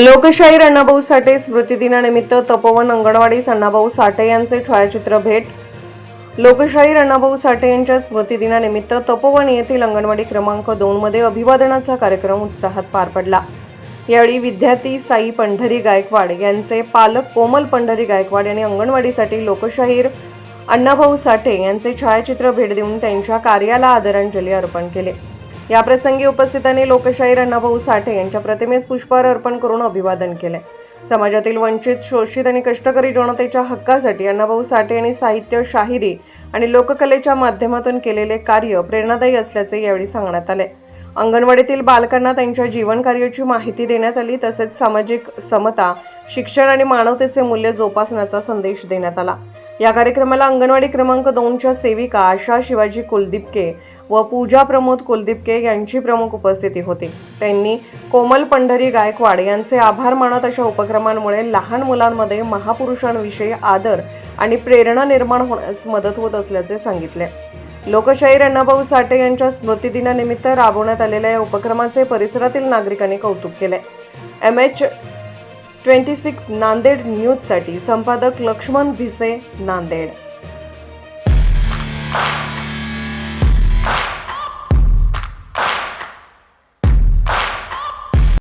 लोकशाहीर अण्णाभाऊ साठे स्मृतिदिनानिमित्त तपोवन अंगणवाडीस अण्णाभाऊ साठे यांचे छायाचित्र भेट. लोकशाहीर अण्णाभाऊ साठे यांच्या स्मृतिदिनानिमित्त तपोवन येथील अंगणवाडी क्रमांक 2 मध्ये अभिवादनाचा कार्यक्रम उत्साहात पार पडला. यावेळी विद्यार्थी साई पंढरी गायकवाड यांचे पालक कोमल पंढरी गायकवाड यांनी अंगणवाडीसाठी लोकशाहीर अण्णाभाऊ साठे यांचे छायाचित्र भेट देऊन त्यांच्या कार्याला आदरांजली अर्पण केली. या प्रसंगी उपस्थितांनी लोकशाहीर अण्णाभाऊ साठे यांच्या प्रतिमेस पुष्पहार अर्पण करून अभिवादन केले. समाजातील वंचित, शोषित आणि कष्टकरी जनतेच्या हक्कासाठी अण्णाभाऊ साठे यांनी साहित्य, शाहिरी आणि लोककलेच्या माध्यमातून केलेले कार्य प्रेरणादायी असल्याचे यावेळी सांगण्यात आले. अंगणवाडीतील बालकांना त्यांच्या जीवन कार्याची माहिती देण्यात आली. तसेच सामाजिक समता, शिक्षण आणि मानवतेचे मूल्य जोपासण्याचा संदेश देण्यात आला. या कार्यक्रमाला अंगणवाडी क्रमांक 2च्या सेविका आशा शिवाजी कुलदीपके व पूजा प्रमोद कुलदीपके यांची प्रमुख उपस्थिती होती. त्यांनी कोमल पंढरी गायकवाड यांचे आभार मानत अशा उपक्रमांमुळे लहान मुलांमध्ये महापुरुषांविषयी आदर आणि प्रेरणा निर्माण होण्यास मदत होत असल्याचे सांगितले. लोकशाहीर अण्णाभाऊ साठे यांच्या स्मृतिदिनानिमित्त राबवण्यात आलेल्या या उपक्रमाचे परिसरातील नागरिकांनी कौतुक केले. MH26 नांदेड न्यूजसाठी संपादक लक्ष्मण भिसे, नांदेड.